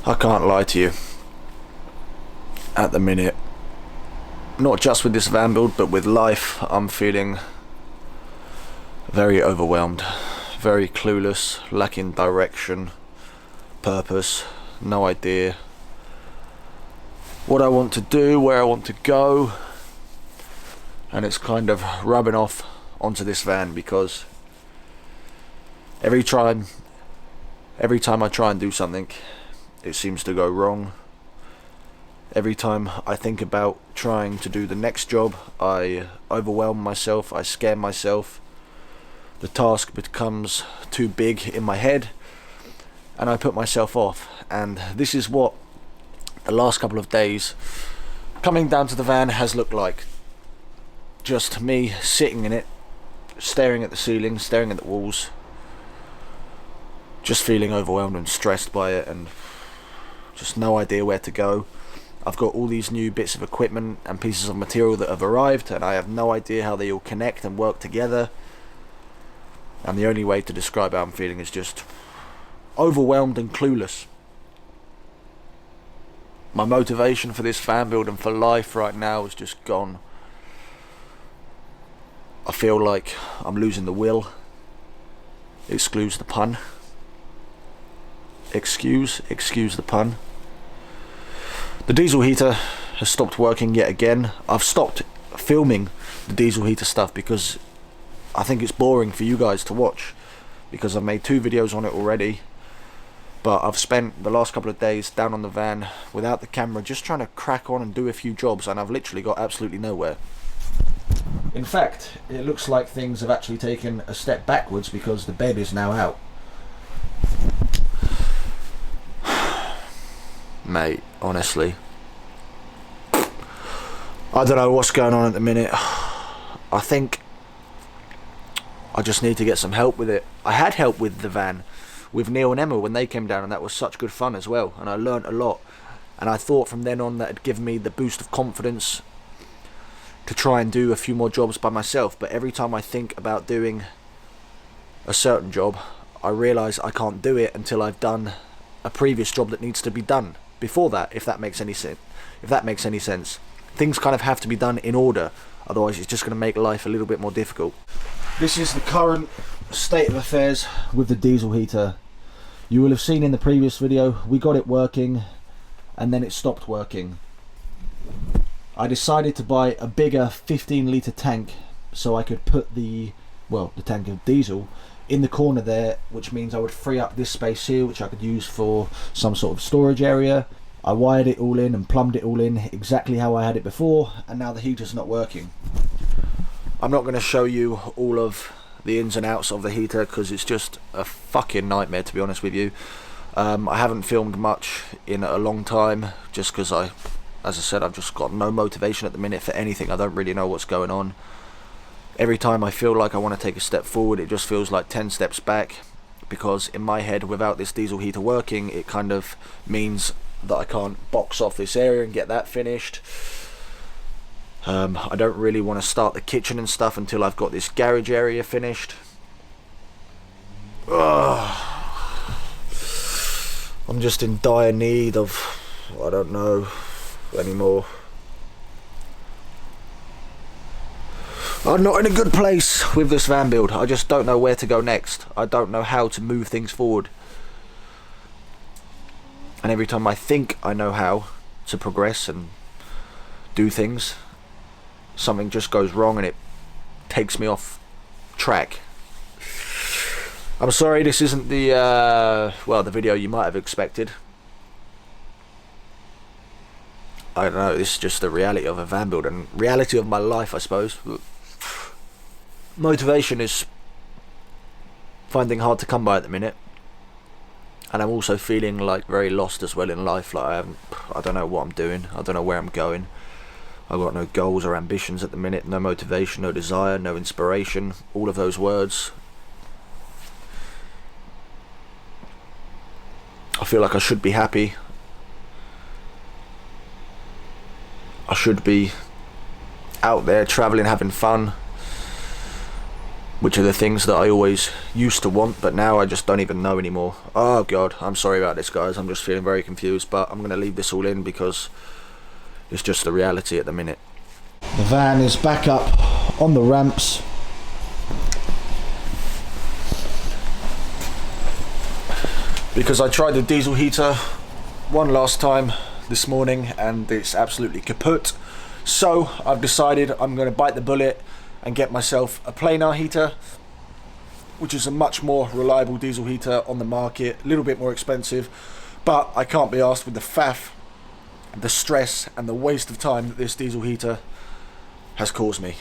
I can't lie to you. At the minute, not just with this van build, but with life, I'm feeling very overwhelmed, very clueless, lacking direction, purpose, no idea what I want to do, where I want to go, and it's kind of rubbing off onto this van because every time I try and do something, it seems to go wrong. Every time I think about trying to do the next job, I overwhelm myself, I scare myself. The task becomes too big in my head and I put myself off. And this is what the last couple of days coming down to the van has looked like. Just me sitting in it, staring at the ceiling, staring at the walls, just feeling overwhelmed and stressed by it and just no idea where to go. I've got all these new bits of equipment and pieces of material that have arrived and I have no idea how they all connect and work together. And the only way to describe how I'm feeling is just overwhelmed and clueless. My motivation for this fan build and for life right now is just gone. I feel like I'm losing the will. Excuse the pun. Excuse the pun. The diesel heater has stopped working yet again. I've stopped filming the diesel heater stuff because I think it's boring for you guys to watch, because I've made 2 videos on it already, but I've spent the last couple of days down on the van without the camera just trying to crack on and do a few jobs, and I've literally got absolutely nowhere. In fact, it looks like things have actually taken a step backwards because the bed is now out. Mate, honestly, I don't know what's going on at the minute. I think I just need to get some help with it. I had help with the van, with Neil and Emma when they came down, and that was such good fun as well, and I learnt a lot, and I thought from then on that it'd give me the boost of confidence to try and do a few more jobs by myself. But every time I think about doing a certain job, I realise I can't do it until I've done a previous job that needs to be done before that, if that makes any sense. Things kind of have to be done in order, otherwise it's just going to make life a little bit more difficult. This is the current state of affairs with the diesel heater. You will have seen in the previous video we got it working and then it stopped working. I decided to buy a bigger 15-litre tank so I could put the tank of diesel in the corner there, which means I would free up this space here, which I could use for some sort of storage area. I wired it all in and plumbed it all in exactly how I had it before, and now the heater's not working. I'm not going to show you all of the ins and outs of the heater because it's just a fucking nightmare, to be honest with you. I haven't filmed much in a long time just because as I said, I've just got no motivation at the minute for anything. I don't really know what's going on. Every time I feel like I want to take a step forward, it just feels like 10 steps back, because in my head, without this diesel heater working, it kind of means that I can't box off this area and get that finished. I don't really want to start the kitchen and stuff until I've got this garage area finished. Ugh. I'm just in dire need of, I don't know anymore. I'm not in a good place with this van build. I just don't know where to go next. I don't know how to move things forward. And every time I think I know how to progress and do things, something just goes wrong and it takes me off track. I'm sorry this isn't the video you might have expected. I don't know, this is just the reality of a van build and reality of my life, I suppose. Motivation is finding hard to come by at the minute, and I'm also feeling like very lost as well in life. Like I don't know what I'm doing, I don't know where I'm going. I've got no goals or ambitions at the minute, no motivation, no desire, no inspiration, all of those words. I feel like I should be happy. I should be out there travelling, having fun. which are the things that I always used to want, but now I just don't even know anymore. Oh god, I'm sorry about this, guys. I'm just feeling very confused, but I'm going to leave this all in because it's just the reality at the minute. The van is back up on the ramps. Because I tried the diesel heater one last time this morning and it's absolutely kaput. So I've decided I'm going to bite the bullet and get myself a planar heater, which is a much more reliable diesel heater on the market, a little bit more expensive, but I can't be asked with the faff, the stress and the waste of time that this diesel heater has caused me.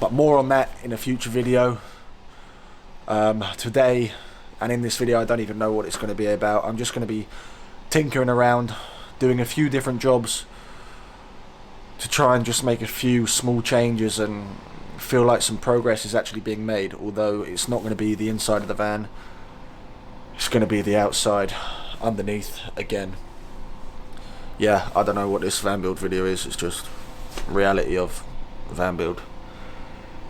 But more on that in a future video. Today and in this video I don't even know what it's going to be about. I'm just going to be tinkering around, doing a few different jobs to try and just make a few small changes and feel like some progress is actually being made, although it's not going to be the inside of the van, it's going to be the outside underneath again. Yeah, I don't know what this van build video is, it's just reality of van build.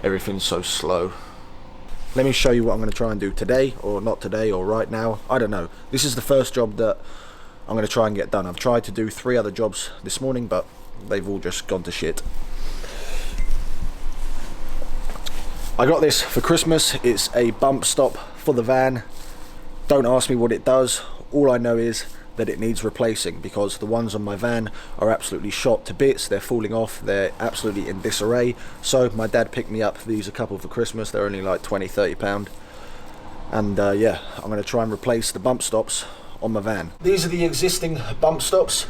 Everything's so slow. Let me show you what I'm going to try and do today, or not today, or right now, I don't know. This is the first job that I'm going to try and get done. I've tried to do 3 other jobs this morning, but they've all just gone to shit. I got this for Christmas. It's a bump stop for the van. Don't ask me what it does. All I know is that it needs replacing because the ones on my van are absolutely shot to bits. They're falling off. They're absolutely in disarray. So my dad picked me up these a couple for Christmas. They're only like £20–30. And yeah, I'm going to try and replace the bump stops on my van. These are the existing bump stops,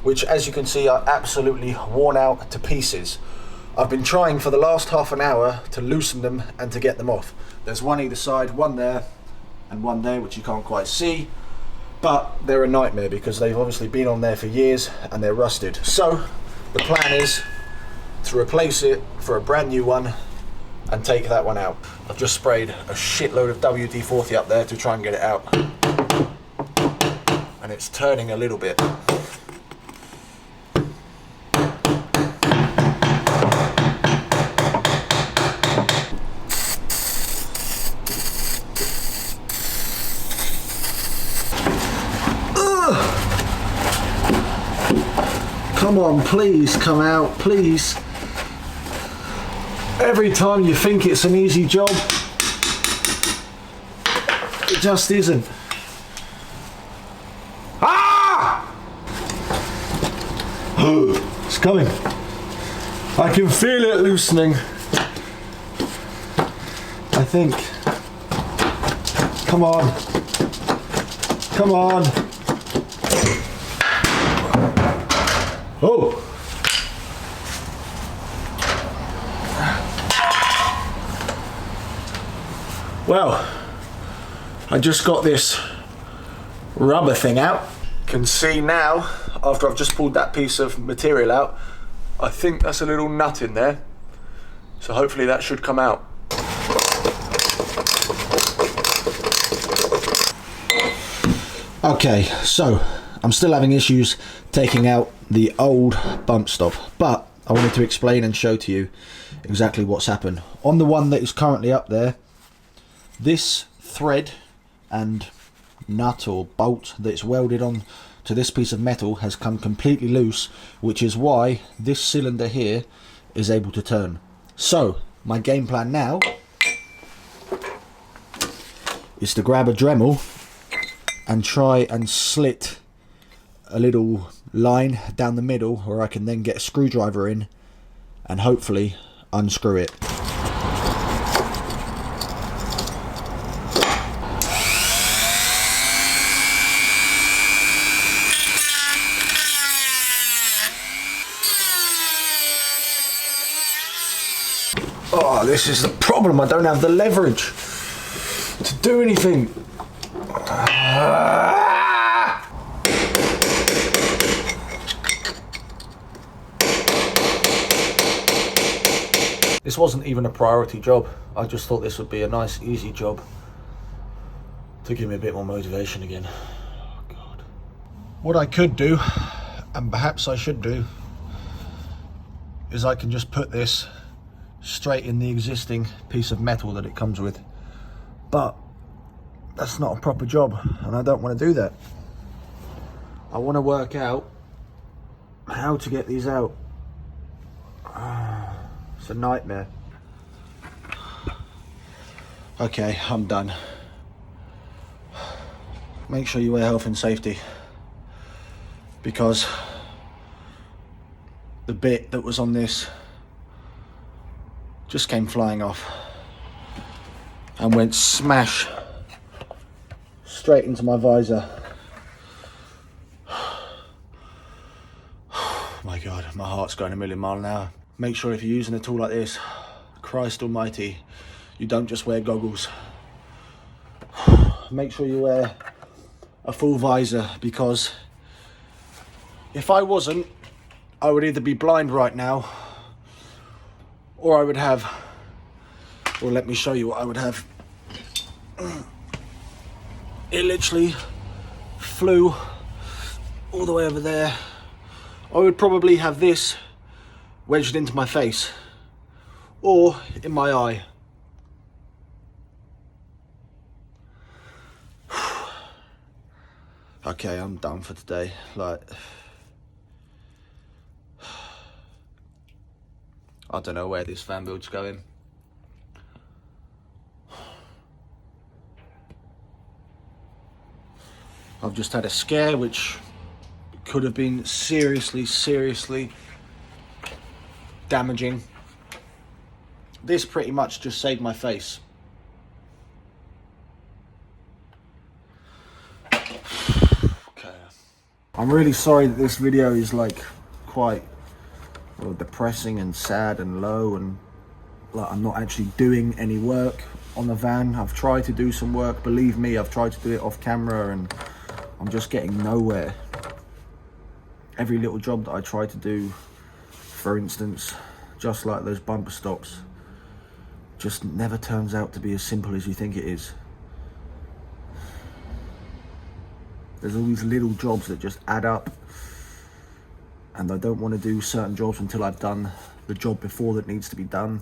which as you can see are absolutely worn out to pieces. I've been trying for the last half an hour to loosen them and to get them off. There's one either side, one there and one there, which you can't quite see, but they're a nightmare because they've obviously been on there for years and they're rusted. So the plan is to replace it for a brand new one and take that one out. I've just sprayed a shitload of WD-40 up there to try and get it out, and it's turning a little bit. Come on, please come out, please. Every time you think it's an easy job, it just isn't. Ah! It's coming. I can feel it loosening, I think. Come on. Come on. Oh! Well, I just got this rubber thing out. You can see now, after I've just pulled that piece of material out, I think that's a little nut in there. So hopefully that should come out. Okay, so I'm still having issues taking out the old bump stop, but I wanted to explain and show to you exactly what's happened. On the one that is currently up there, this thread and nut or bolt that's welded on to this piece of metal has come completely loose, which is why this cylinder here is able to turn. So my game plan now is to grab a Dremel and try and slit a little line down the middle where I can then get a screwdriver in and hopefully unscrew it. Oh, this is the problem. I don't have the leverage to do anything. This wasn't even a priority job. I just thought this would be a nice, easy job to give me a bit more motivation again. Oh, God. What I could do, and perhaps I should do, is I can just put this straighten the existing piece of metal that it comes with. But that's not a proper job, and I don't want to do that. I want to work out how to get these out. It's a nightmare. Okay, I'm done. Make sure you wear health and safety, because the bit that was on this just came flying off and went smash straight into my visor. My God, my heart's going a million miles an hour. Make sure if you're using a tool like this, Christ almighty, you don't just wear goggles. Make sure you wear a full visor, because if I wasn't, I would either be blind right now, or I would have, well, let me show you what I would have. It literally flew all the way over there. I would probably have this wedged into my face or in my eye. Okay, I'm done for today. Like, I don't know where this fan build's going. I've just had a scare which could have been seriously damaging. This pretty much just saved my face. Okay. I'm really sorry that this video is like quite depressing and sad and low, and like I'm not actually doing any work on the van. I've tried to do some work, believe me, I've tried to do it off camera, and I'm just getting nowhere. Every little job that I try to do, for instance, just like those bumper stops, just never turns out to be as simple as you think it is. There's all these little jobs that just add up, and I don't want to do certain jobs until I've done the job before that needs to be done.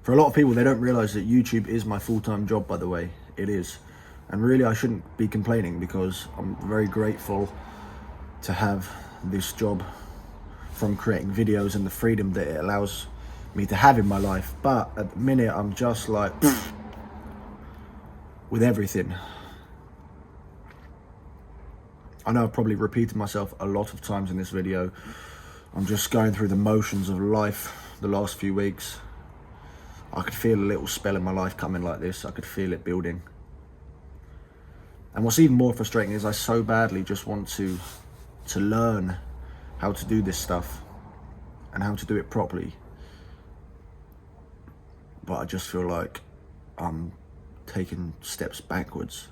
For a lot of people, they don't realize that YouTube is my full-time job, by the way. It is. And really, I shouldn't be complaining, because I'm very grateful to have this job, from creating videos and the freedom that it allows me to have in my life. But at the minute, I'm just like, with everything. I know I've probably repeated myself a lot of times in this video. I'm just going through the motions of life the last few weeks. I could feel a little spell in my life coming like this. I could feel it building. And what's even more frustrating is I so badly just want to learn how to do this stuff and how to do it properly. But I just feel like I'm taking steps backwards.